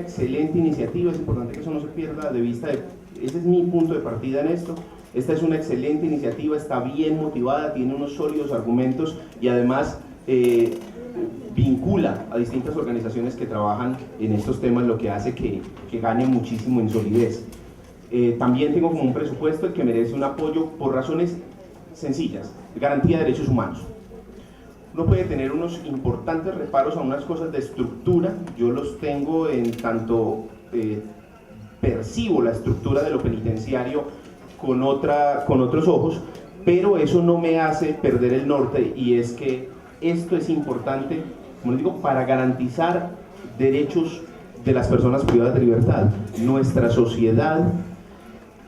excelente iniciativa, es importante que eso no se pierda de vista, ese es mi punto de partida en esto. Esta es una excelente iniciativa, está bien motivada, tiene unos sólidos argumentos y además vincula a distintas organizaciones que trabajan en estos temas, lo que hace que gane muchísimo en solidez. También tengo como un presupuesto el que merece un apoyo por razones sencillas: garantía de derechos humanos. Uno puede tener unos importantes reparos a unas cosas de estructura, yo los tengo en tanto percibo la estructura de lo penitenciario con otros ojos, pero eso no me hace perder el norte, y es que esto es importante, como les digo, para garantizar derechos de las personas privadas de libertad. Nuestra sociedad,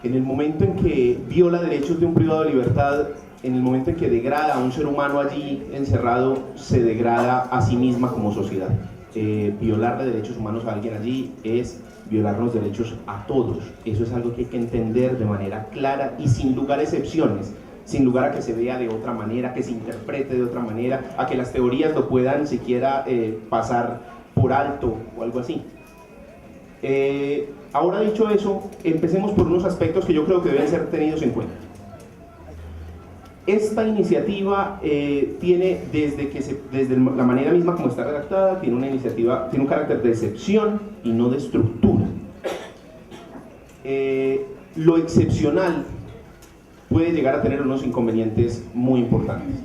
en el momento en que viola derechos de un privado de libertad, en el momento en que degrada a un ser humano allí encerrado, se degrada a sí misma como sociedad. Violarle derechos humanos a alguien allí es violar los derechos a todos. Eso es algo que hay que entender de manera clara y sin lugar a excepciones, sin lugar a que se vea de otra manera, que se interprete de otra manera, a que las teorías lo puedan siquiera pasar por alto o algo así. Ahora dicho eso, empecemos por unos aspectos que yo creo que deben ser tenidos en cuenta. Esta iniciativa tiene, desde la manera misma como está redactada, tiene un carácter de excepción y no de estructura. Lo excepcional puede llegar a tener unos inconvenientes muy importantes.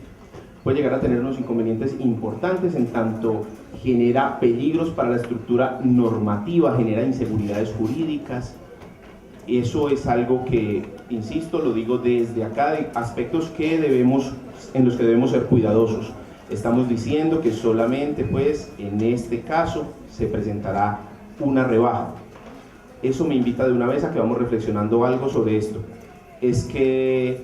Puede llegar a tener unos inconvenientes importantes en tanto genera peligros para la estructura normativa, genera inseguridades jurídicas. Eso es algo que, insisto, lo digo desde acá, de aspectos en los que debemos ser cuidadosos. Estamos diciendo que solamente, pues, en este caso, se presentará una rebaja. Eso me invita de una vez a que vamos reflexionando algo sobre esto. Es que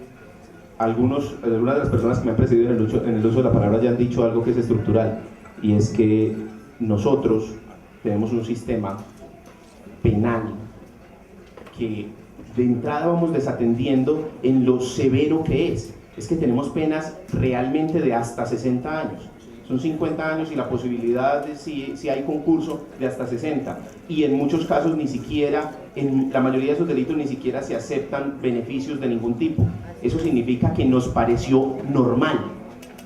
algunas de las personas que me han precedido en el uso de la palabra ya han dicho algo que es estructural, y es que nosotros tenemos un sistema penal que de entrada vamos desatendiendo en lo severo que es. Es que tenemos penas realmente de hasta 60 años. Son 50 años y la posibilidad de, si hay concurso, de hasta 60. Y en muchos casos ni siquiera, en la mayoría de esos delitos ni siquiera se aceptan beneficios de ningún tipo. Eso significa que nos pareció normal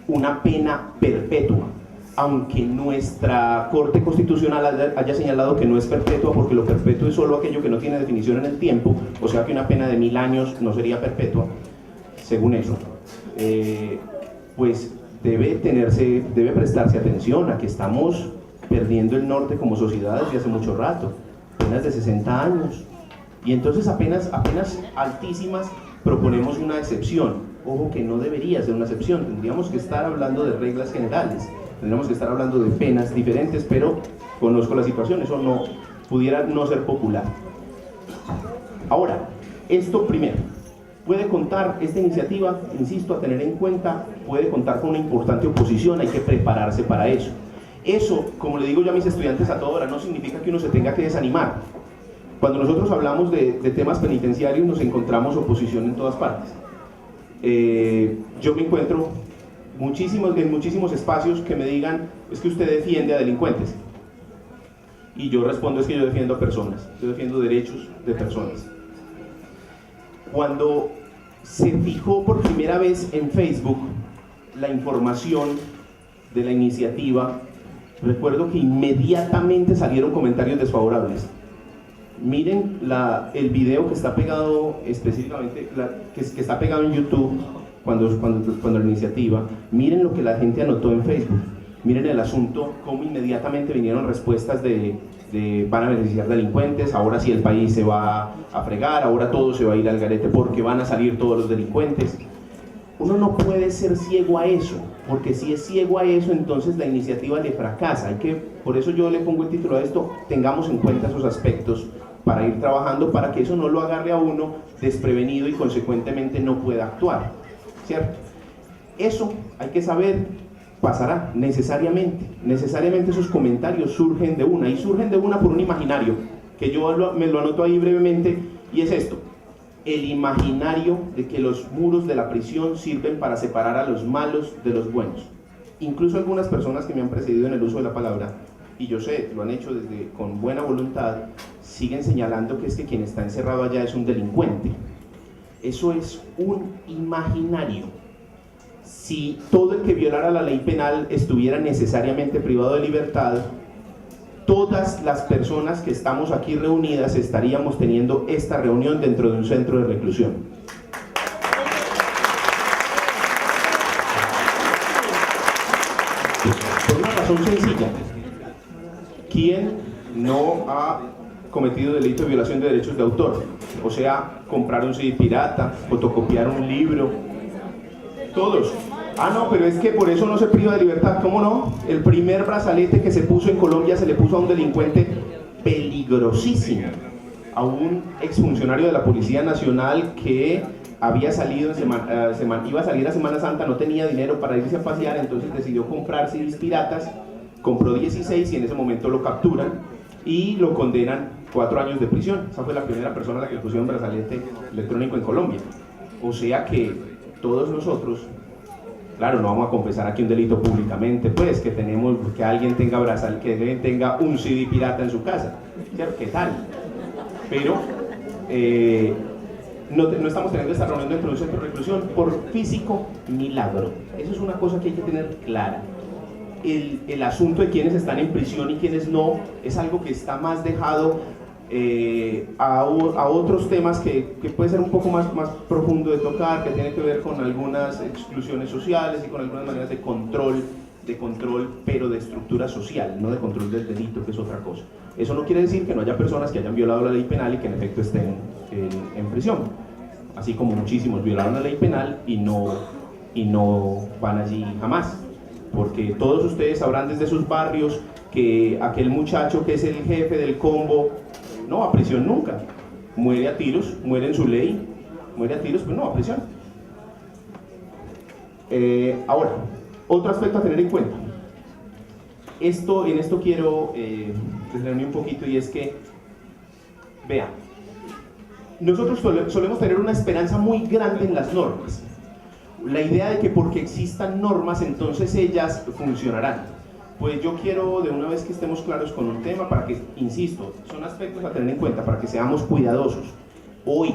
una pena perpetua, aunque nuestra Corte Constitucional haya señalado que no es perpetua, porque lo perpetuo es solo aquello que no tiene definición en el tiempo, o sea que una pena de 1000 años no sería perpetua, según eso. Pues debe prestarse atención a que estamos perdiendo el norte como sociedad desde hace mucho rato, penas de 60 años, y entonces apenas altísimas proponemos una excepción. Ojo que no debería ser una excepción, tendríamos que estar hablando de reglas generales, tendríamos que estar hablando de penas diferentes, pero conozco la situación, eso no pudiera no ser popular. Ahora, esto primero, puede contar, esta iniciativa, insisto, a tener en cuenta, puede contar con una importante oposición, hay que prepararse para eso. Eso, como le digo yo a mis estudiantes a toda hora, no significa que uno se tenga que desanimar. Cuando nosotros hablamos de temas penitenciarios nos encontramos oposición en todas partes. Yo me encuentro en muchísimos espacios que me digan: es que usted defiende a delincuentes, y yo respondo: es que yo defiendo a personas, yo defiendo derechos de personas. Cuando se fijó por primera vez en Facebook la información de la iniciativa, recuerdo que inmediatamente salieron comentarios desfavorables. Miren el video que está pegado específicamente, que está pegado en YouTube cuando la iniciativa. Miren lo que la gente anotó en Facebook. Miren el asunto, cómo inmediatamente vinieron respuestas de van a beneficiar delincuentes, ahora sí el país se va a fregar, ahora todo se va a ir al garete porque van a salir todos los delincuentes. Uno no puede ser ciego a eso, porque si es ciego a eso, entonces la iniciativa le fracasa. Por eso yo le pongo el título a esto: tengamos en cuenta esos aspectos para ir trabajando, para que eso no lo agarre a uno desprevenido y consecuentemente no pueda actuar, ¿cierto? Eso hay que saber, pasará necesariamente esos comentarios surgen de una, y surgen de una por un imaginario, que yo me lo anoto ahí brevemente, y es esto: el imaginario de que los muros de la prisión sirven para separar a los malos de los buenos. Incluso algunas personas que me han precedido en el uso de la palabra y yo sé, lo han hecho con buena voluntad, siguen señalando que es que quien está encerrado allá es un delincuente. Eso es un imaginario. Si todo el que violara la ley penal estuviera necesariamente privado de libertad, todas las personas que estamos aquí reunidas estaríamos teniendo esta reunión dentro de un centro de reclusión. Por una razón sencilla. ¿Quién no ha cometido delito de violación de derechos de autor? O sea, comprar un CD pirata, fotocopiar un libro. Todos. Ah, no, pero es que por eso no se priva de libertad. ¿Cómo no? El primer brazalete que se puso en Colombia se le puso a un delincuente peligrosísimo, a un exfuncionario de la Policía Nacional que había salido iba a salir a Semana Santa, no tenía dinero para irse a pasear, entonces decidió comprar CDs piratas, compró 16 y en ese momento lo capturan y lo condenan 4 años de prisión. Esa fue la primera persona a la que le pusieron brazalete electrónico en Colombia. O sea que todos nosotros, claro, no vamos a confesar aquí un delito públicamente, pues, que alguien tenga que alguien tenga un CD pirata en su casa, ¿cierto? ¿Qué tal? Pero no estamos teniendo esta reunión dentro de un centro de reclusión por físico milagro. Eso es una cosa que hay que tener clara. El asunto de quienes están en prisión y quienes no es algo que está más dejado a otros temas que puede ser un poco más profundo de tocar, que tiene que ver con algunas exclusiones sociales y con algunas maneras de control, pero de estructura social, no de control del delito, que es otra cosa. Eso no quiere decir que no haya personas que hayan violado la ley penal y que en efecto estén en prisión, así como muchísimos violaron la ley penal y no van allí jamás, porque todos ustedes sabrán desde sus barrios que aquel muchacho que es el jefe del combo no va a prisión nunca, muere a tiros, muere en su ley, muere a tiros, pero no va a prisión. Ahora, otro aspecto a tener en cuenta. En esto quiero detenerme un poquito, y es que, vean, nosotros solemos tener una esperanza muy grande en las normas. La idea de que porque existan normas, entonces ellas funcionarán. Pues yo quiero, de una vez que estemos claros con un tema, para que, insisto, son aspectos a tener en cuenta, para que seamos cuidadosos. Hoy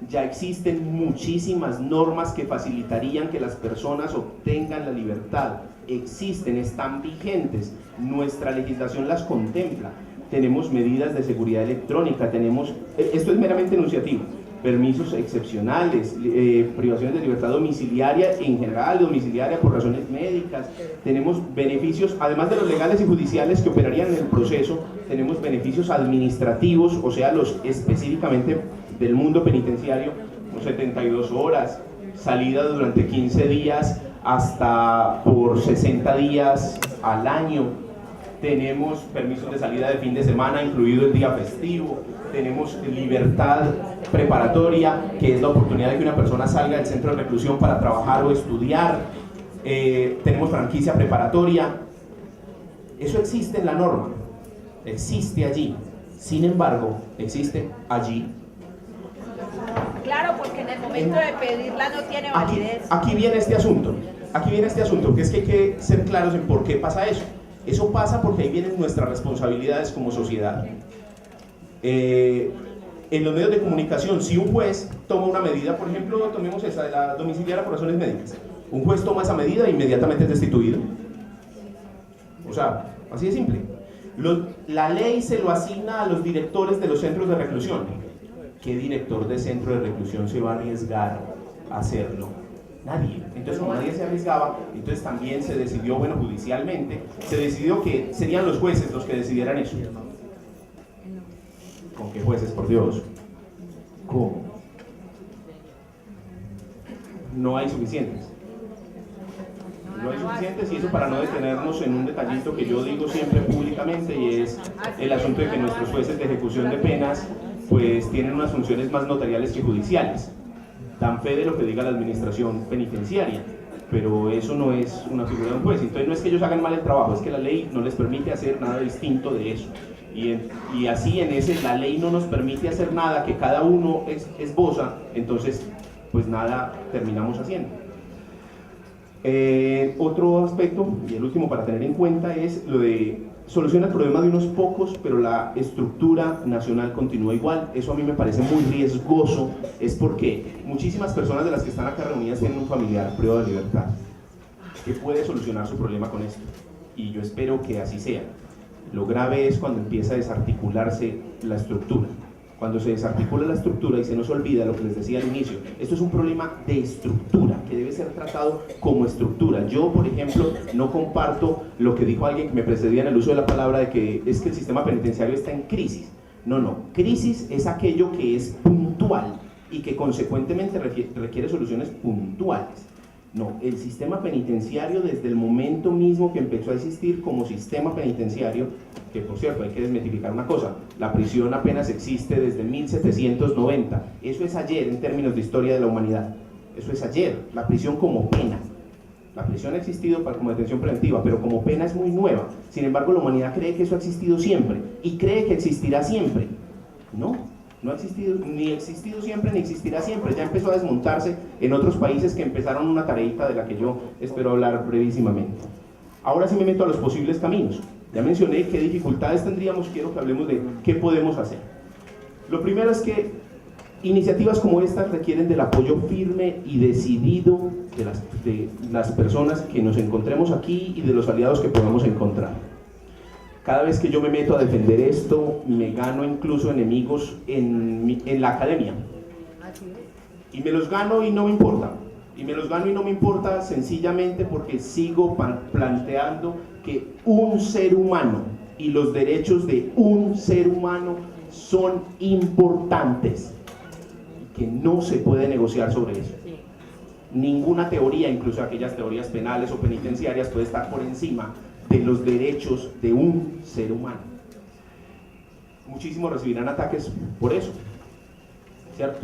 ya existen muchísimas normas que facilitarían que las personas obtengan la libertad. Existen, están vigentes, nuestra legislación las contempla. Tenemos medidas de seguridad electrónica, esto es meramente enunciativo, permisos excepcionales, privaciones de libertad domiciliaria en general, domiciliaria por razones médicas, tenemos beneficios, además de los legales y judiciales que operarían en el proceso, tenemos beneficios administrativos, o sea, los específicamente del mundo penitenciario, 72 horas, salida durante 15 días hasta por 60 días al año, tenemos permisos de salida de fin de semana, incluido el día festivo, tenemos libertad preparatoria, que es la oportunidad de que una persona salga del centro de reclusión para trabajar o estudiar, tenemos franquicia preparatoria. Eso existe en la norma, existe allí, sin embargo, existe allí. Claro, porque en el momento de pedirla no tiene validez. Aquí viene este asunto, que es que hay que ser claros en por qué pasa eso. Eso pasa porque ahí vienen nuestras responsabilidades como sociedad. En los medios de comunicación, si un juez toma una medida, por ejemplo, tomemos esa de la domiciliaria por razones médicas, un juez toma esa medida e inmediatamente es destituido. O sea, así de simple. La ley se lo asigna a los directores de los centros de reclusión. ¿Qué director de centro de reclusión se va a arriesgar a hacerlo? Nadie. Entonces, como nadie se arriesgaba, entonces también se decidió, bueno, judicialmente, se decidió que serían los jueces los que decidieran eso. ¿Con qué jueces, por Dios? ¿Cómo? No hay suficientes. No hay suficientes, y eso para no detenernos en un detallito que yo digo siempre públicamente, y es el asunto de que nuestros jueces de ejecución de penas pues tienen unas funciones más notariales que judiciales. Dan fe de lo que diga la administración penitenciaria, pero eso no es una figura de un juez. Entonces no es que ellos hagan mal el trabajo, es que la ley no les permite hacer nada distinto de eso. Y así la ley no nos permite hacer nada que cada uno esboza, entonces pues nada terminamos haciendo. Otro aspecto, y el último para tener en cuenta, es lo de soluciona el problema de unos pocos, pero la estructura nacional continúa igual. Eso a mí me parece muy riesgoso, es porque muchísimas personas de las que están acá reunidas tienen un familiar privado de libertad que puede solucionar su problema con esto, y yo espero que así sea. Lo grave es cuando empieza a desarticularse la estructura. Cuando se desarticula la estructura y se nos olvida lo que les decía al inicio, esto es un problema de estructura que debe ser tratado como estructura. Yo, por ejemplo, no comparto lo que dijo alguien que me precedía en el uso de la palabra de que es que el sistema penitenciario está en crisis. No, crisis es aquello que es puntual y que consecuentemente requiere soluciones puntuales. No, el sistema penitenciario desde el momento mismo que empezó a existir como sistema penitenciario, que por cierto hay que desmitificar una cosa, la prisión apenas existe desde 1790, eso es ayer en términos de historia de la humanidad, eso es ayer, la prisión como pena. La prisión ha existido como detención preventiva, pero como pena es muy nueva. Sin embargo, la humanidad cree que eso ha existido siempre y cree que existirá siempre. No ha existido, ni existido siempre, ni existirá siempre. Ya empezó a desmontarse en otros países que empezaron una tareita de la que yo espero hablar brevísimamente. Ahora sí me meto a los posibles caminos. Ya mencioné qué dificultades tendríamos, quiero que hablemos de qué podemos hacer. Lo primero es que iniciativas como estas requieren del apoyo firme y decidido de las personas que nos encontremos aquí y de los aliados que podamos encontrar. Cada vez que yo me meto a defender esto, me gano incluso enemigos en la academia. Y me los gano y no me importa. Y me los gano y no me importa sencillamente porque sigo planteando que un ser humano y los derechos de un ser humano son importantes. Y que no se puede negociar sobre eso. Ninguna teoría, incluso aquellas teorías penales o penitenciarias, puede estar por encima de los derechos de un ser humano. Muchísimos recibirán ataques por eso, ¿cierto?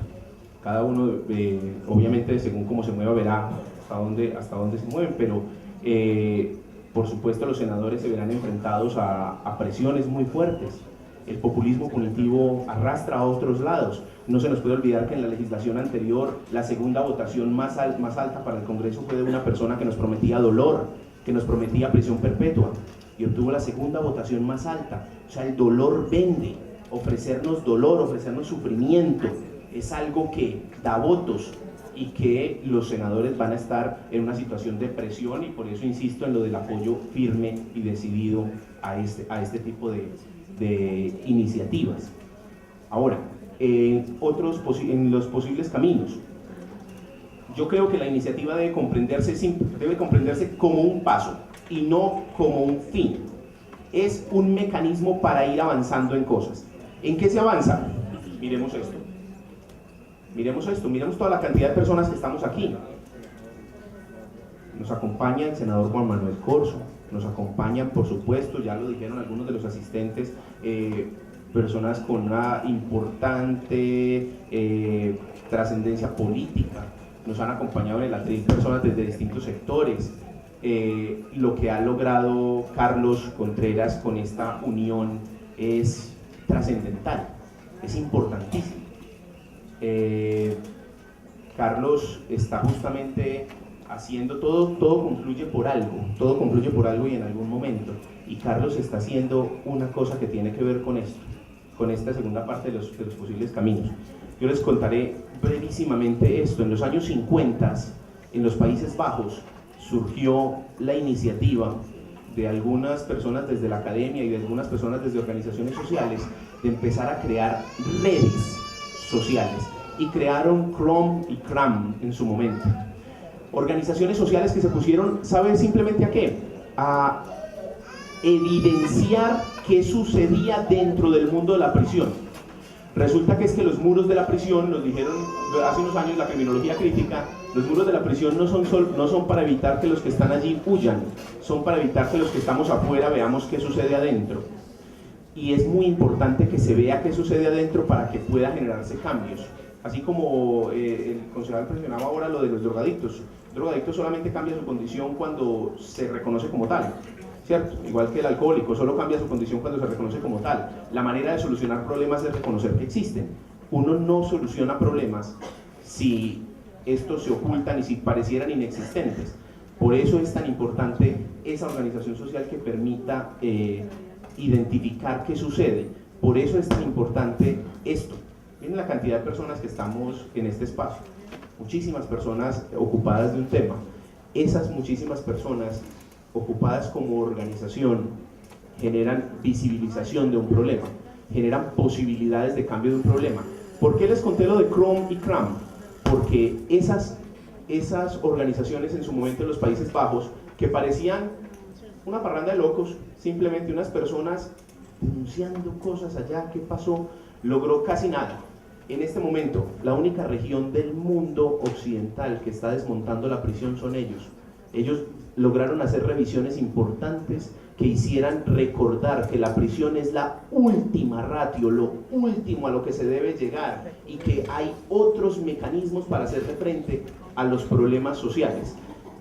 Cada uno, obviamente, según cómo se mueva, verá hasta dónde se mueven, pero por supuesto los senadores se verán enfrentados a presiones muy fuertes. El populismo punitivo arrastra a otros lados. No se nos puede olvidar que en la legislación anterior, la segunda votación más alta para el Congreso fue de una persona que nos prometía dolor, que nos prometía prisión perpetua, y obtuvo la segunda votación más alta. O sea, el dolor vende. Ofrecernos dolor, ofrecernos sufrimiento, es algo que da votos, y que los senadores van a estar en una situación de presión, y por eso insisto en lo del apoyo firme y decidido a este tipo de iniciativas. Ahora, en los posibles caminos, yo creo que la iniciativa debe comprenderse como un paso y no como un fin. Es un mecanismo para ir avanzando en cosas. ¿En qué se avanza? Miremos esto. Miremos toda la cantidad de personas que estamos aquí. Nos acompaña el senador Juan Manuel Corzo, nos acompañan, por supuesto, ya lo dijeron algunos de los asistentes, personas con una importante trascendencia política. Nos han acompañado en el atril personas desde distintos sectores. Lo que ha logrado Carlos Contreras con esta unión es trascendental, es importantísimo. Carlos está justamente haciendo todo concluye por algo y en algún momento, y Carlos está haciendo una cosa que tiene que ver con esto, con esta segunda parte de los posibles caminos. Yo les contaré brevísimamente esto. En los años 50, en los Países Bajos, surgió la iniciativa de algunas personas desde la academia y de algunas personas desde organizaciones sociales de empezar a crear redes sociales, y crearon CROM y CRAM en su momento. Organizaciones sociales que se pusieron, ¿sabe simplemente a qué? A evidenciar qué sucedía dentro del mundo de la prisión. Resulta que es que los muros de la prisión, nos dijeron hace unos años la criminología crítica, los muros de la prisión no son para evitar que los que están allí huyan, son para evitar que los que estamos afuera veamos qué sucede adentro. Y es muy importante que se vea qué sucede adentro para que pueda generarse cambios. Así como el concejal mencionaba ahora lo de los drogadictos. El drogadicto solamente cambia su condición cuando se reconoce como tal, ¿cierto? Igual que el alcohólico, solo cambia su condición cuando se reconoce como tal. La manera de solucionar problemas es reconocer que existen. Uno no soluciona problemas si estos se ocultan y si parecieran inexistentes. Por eso es tan importante esa organización social que permita identificar qué sucede. Por eso es tan importante esto. Miren la cantidad de personas que estamos en este espacio, muchísimas personas ocupadas de un tema. Esas muchísimas personas ocupadas como organización generan visibilización de un problema, generan posibilidades de cambio de un problema. ¿Por qué les conté lo de Chrome y CRAM? Porque esas organizaciones en su momento en los Países Bajos, que parecían una parranda de locos, simplemente unas personas denunciando cosas allá, ¿qué pasó? Logró casi nada. En este momento, la única región del mundo occidental que está desmontando la prisión son ellos. Ellos lograron hacer revisiones importantes que hicieran recordar que la prisión es la última ratio, lo último a lo que se debe llegar, y que hay otros mecanismos para hacerle frente a los problemas sociales.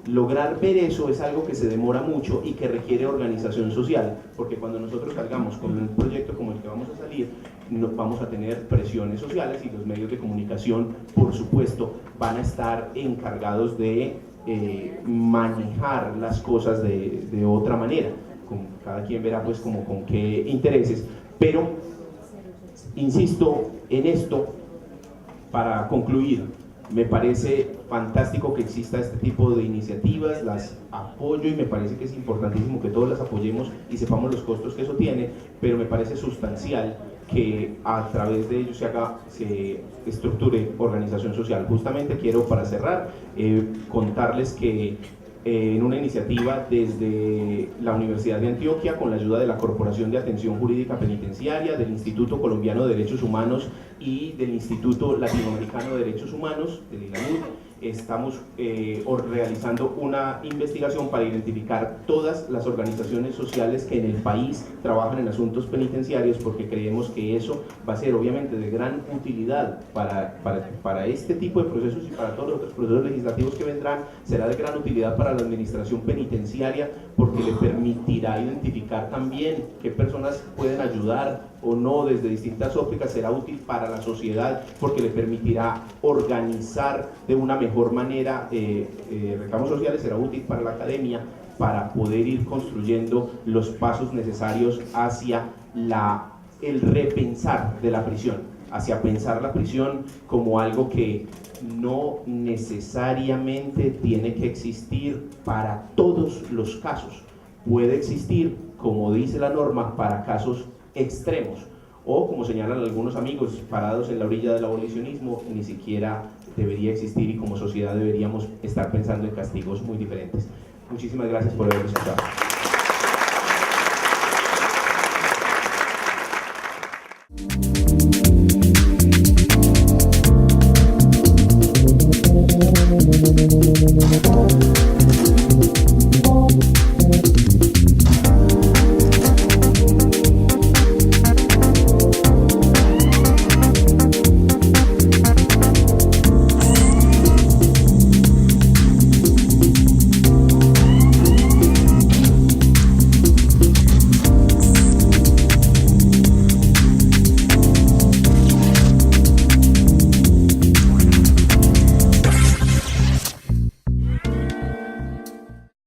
Lograr ver eso es algo que se demora mucho y que requiere organización social, porque cuando nosotros salgamos con un proyecto como el que vamos a salir, vamos a tener presiones sociales, y los medios de comunicación, por supuesto, van a estar encargados de manejar las cosas de otra manera. Cada quien verá pues como con qué intereses, pero insisto en esto para concluir. Me parece fantástico que exista este tipo de iniciativas, las apoyo y me parece que es importantísimo que todos las apoyemos y sepamos los costos que eso tiene, pero me parece sustancial que a través de ello se estructure organización social. Justamente quiero, para cerrar, contarles que en una iniciativa desde la Universidad de Antioquia, con la ayuda de la Corporación de Atención Jurídica Penitenciaria, del Instituto Colombiano de Derechos Humanos y del Instituto Latinoamericano de Derechos Humanos, del ILANUD, estamos realizando una investigación para identificar todas las organizaciones sociales que en el país trabajan en asuntos penitenciarios, porque creemos que eso va a ser obviamente de gran utilidad para este tipo de procesos y para todos los otros procesos legislativos que vendrán. Será de gran utilidad para la administración penitenciaria, porque le permitirá identificar también qué personas pueden ayudar o no desde distintas ópticas. Será útil para la sociedad porque le permitirá organizar de una mejor manera reclamos sociales. Será útil para la academia para poder ir construyendo los pasos necesarios hacia el repensar de la prisión, hacia pensar la prisión como algo que no necesariamente tiene que existir para todos los casos. Puede existir, como dice la norma, para casos extremos, o como señalan algunos amigos parados en la orilla del abolicionismo, ni siquiera debería existir, y como sociedad deberíamos estar pensando en castigos muy diferentes. Muchísimas gracias por haberme escuchado.